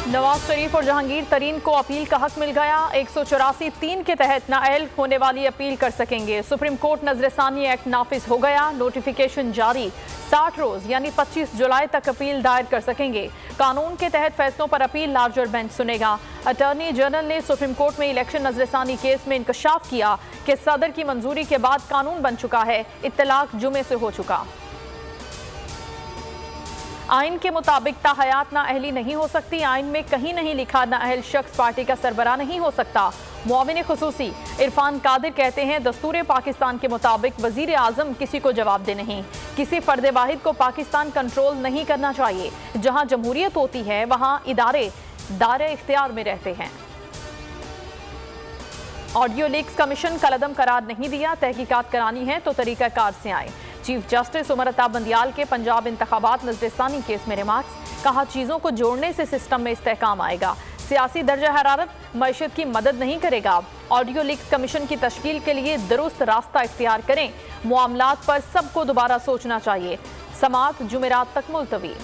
नवाज शरीफ और जहांगीर तरीन को अपील का हक मिल गया। 184(3) के तहत नाअहल होने वाली अपील कर सकेंगे। सुप्रीम कोर्ट नजरसानी एक्ट नाफिज हो गया। नोटिफिकेशन जारी। 60 रोज यानी 25 जुलाई तक अपील दायर कर सकेंगे। कानून के तहत फैसलों पर अपील लार्जर बेंच सुनेगा। अटॉर्नी जनरल ने सुप्रीम कोर्ट में इलेक्शन नजरसानी केस में इंकशाफ किया कि सदर की मंजूरी के बाद कानून बन चुका है। इत्तलाक जुमे से हो चुका। आइन के मुताबिक ताहयात नाअहली नहीं हो सकती। आइन में कहीं नहीं लिखा नाअहल शख्स पार्टी का सरबराह नहीं हो सकता। मुआविन खुसूसी इरफान कादिर कहते हैं, दस्तूर पाकिस्तान के मुताबिक वजीर आजम किसी को जवाब दे नहीं। किसी फर्द वाहिद को पाकिस्तान कंट्रोल नहीं करना चाहिए। जहां जमहूरियत होती है वहां इदारे दायरे इख्तियार में रहते हैं। ऑडियो लीक्स कमीशन कलअदम करार नहीं दिया। तहकीकात करानी है तो तरीकाकार से आए। चीफ जस्टिस उमर अता बंदियाल के पंजाब इंतखाबात नजरसानी केस में रिमार्क्स। कहा, चीज़ों को जोड़ने से सिस्टम में इस्तेहकाम आएगा। सियासी दर्जा हरारत मईशत की मदद नहीं करेगा। ऑडियो लीक्स कमीशन की तश्कील के लिए दुरुस्त रास्ता इख्तियार करें। मामलात पर सबको दोबारा सोचना चाहिए। समाअत जुमेरात तक मुलतवी।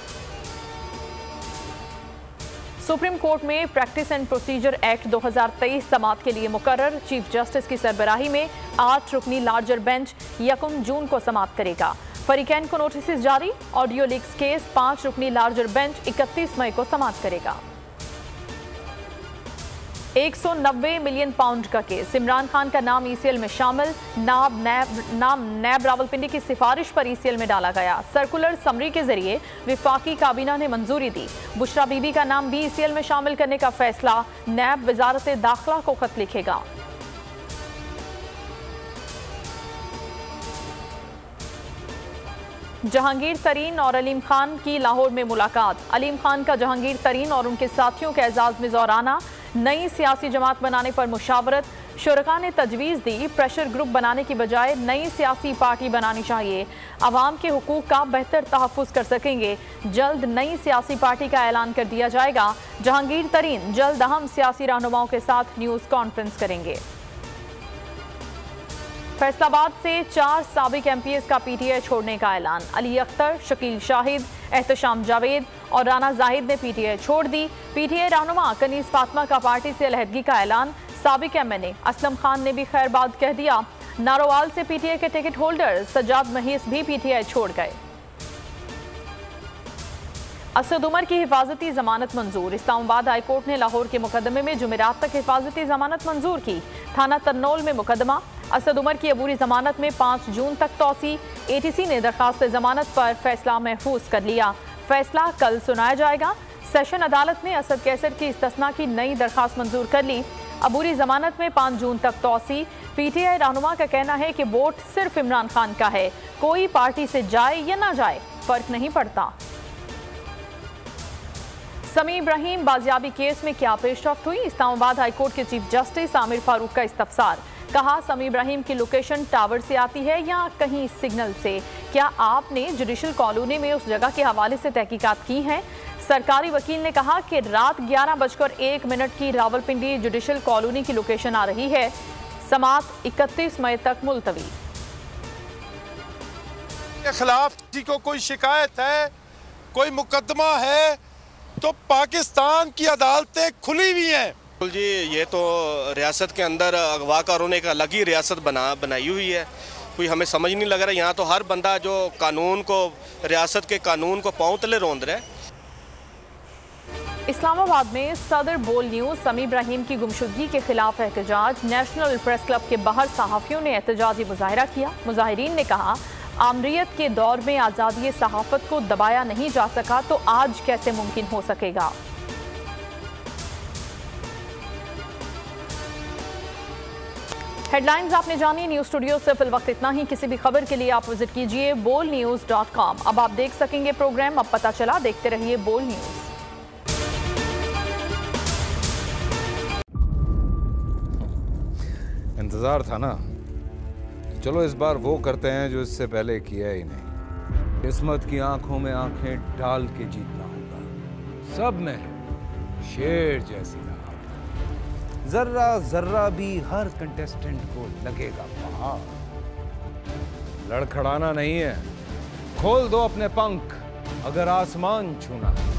सुप्रीम कोर्ट में प्रैक्टिस एंड प्रोसीजर एक्ट 2023 समाअत के लिए मुकर्रर। चीफ जस्टिस की सरबराही में 8 रुकनी लार्जर बेंच 1 जून को समाअत करेगा। फरीकैन को नोटिस जारी। ऑडियो लीक्स केस 5 रुकनी लार्जर बेंच 31 मई को समाअत करेगा। 190 मिलियन पाउंड का केस। इमरान खान का नाम ईसीएल में शामिल। नाम नैब रावलपिंडी की सिफारिश पर ईसीएल में डाला गया। सर्कुलर समरी के जरिए विफाकी काबीना ने मंजूरी दी। बुशरा बीबी का नाम भी ईसीएल में शामिल करने का फैसला। नैब वजारत दाखिला को खत लिखेगा। जहांगीर तरीन और अलीम खान की लाहौर में मुलाकात। अलीम खान का जहांगीर तरीन और उनके साथियों के एजाज में ज़ौराना। नई सियासी जमात बनाने पर मुशावरत। शुरका ने तजवीज़ दी, प्रेशर ग्रुप बनाने की बजाय नई सियासी पार्टी बनानी चाहिए। अवाम के हुकूक का बेहतर तहफ़्फ़ुज़ कर सकेंगे। जल्द नई सियासी पार्टी का ऐलान कर दिया जाएगा। जहांगीर तरीन जल्द अहम सियासी रहनुमाओं के साथ न्यूज़ कॉन्फ्रेंस करेंगे। फैसलाबाद से 4 साबिक एमपीएस का पीटीआई छोड़ने का ऐलान। अली अख्तर, शकील शाहिद, एहतशाम जावेद और राना जाहिद ने पीटीआई छोड़ दी। पीटीआई रहनुमा कनीज़ फातिमा का पार्टी से अलहदगी का ऐलान। साबिक एमएनए असलम खान ने भी खैरबाद कह दिया। नारोवाल से पीटीआई के टिकट होल्डर सज्जाद महीस भी पीटीआई छोड़ गए। असद उमर की हिफाजती जमानत मंजूर। इस्लामाबाद हाई कोर्ट ने लाहौर के मुकदमे में जुमेरात तक हिफाजती जमानत मंजूर की। थाना तन्नौल में मुकदमा। असद उमर की अबूरी जमानत में 5 जून तक तौसी। एटीसी ने दरखास्त जमानत पर फैसला महफूज कर लिया। फैसला कल सुनाया जाएगा। सेशन अदालत ने असद कैसर की इस्तिस्ना की नई दरखास्त मंजूर कर ली। अबूरी जमानत में 5 जून तक तौसी। पीटीआई रहनुमा का कहना है कि वोट सिर्फ इमरान खान का है। कोई पार्टी से जाए या ना जाए फर्क नहीं पड़ता। समी इब्राहिम बाजियाबी केस में क्या पेशरफ्त हुई। इस्लामाबाद हाईकोर्ट के चीफ जस्टिस आमिर फारूक का इस्तफसार। कहा, समी इब्राहिम की लोकेशन टावर से आती है या कहीं सिग्नल से। क्या आपने जुडिशल कॉलोनी में उस जगह के हवाले से तहकीकात की है। सरकारी वकील ने कहा कि रात 11:01 की रावलपिंडी जुडिशल कॉलोनी की लोकेशन आ रही है। समाअत 31 मई तक मुलतवी। के खिलाफ किसी को कोई शिकायत है, कोई मुकदमा है तो पाकिस्तान की अदालतें खुली हुई हैं। जी, ये तो रियासत के अंदर अगवाकारों ने एक अलग ही रियासत बनाई हुई है। कोई हमें समझ नहीं लग रहा है। यहाँ तो हर बंदा जो कानून को, रियासत के कानून को पांव तले रौंद रहा है। इस्लामाबाद में सदर बोल न्यूज समी इब्राहिम की गुमशुदगी के खिलाफ एहतजाज। नेशनल प्रेस क्लब के बाहर सहाफ़ियों ने एहतजाजी मुजाहरा किया। मुजाहिरीन ने कहा, आमरीयत के दौर में आज़ादी सहाफ़त को दबाया नहीं जा सका तो आज कैसे मुमकिन हो सकेगा। हेडलाइंस आपने जानी। न्यूज़ स्टूडियो से फिल वक्त इतना ही। किसी भी खबर के लिए आप विजिट कीजिए bolnews.com। अब आप देख सकेंगे प्रोग्राम। अब पता चला, देखते रहिए बोल न्यूज़। इंतजार था ना। चलो इस बार वो करते हैं जो इससे पहले किया ही नहीं। किस्मत की आंखों में आंखें डाल के जीतना होगा। सब में शेर जैसी राह। जर्रा जर्रा भी हर कंटेस्टेंट को लगेगा पहाड़। लड़खड़ाना नहीं है, खोल दो अपने पंख अगर आसमान छूना है।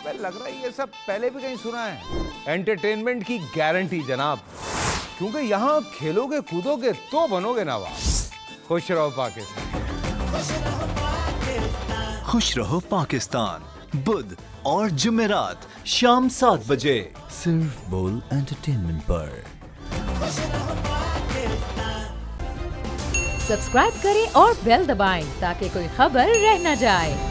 अबे लग रहा है ये सब पहले भी कहीं सुना है। एंटरटेनमेट की गारंटी जनाब, क्योंकि यहाँ खेलोगे कूदोगे तो बनोगे नवाब। खुश रहो पाकिस्तान। खुश रहो पाकिस्तान, बुध और जुमेरात शाम 7 बजे सिर्फ बोल एंटरटेनमेंट पर। सब्सक्राइब करें और बेल दबाएं ताकि कोई खबर रह न जाए।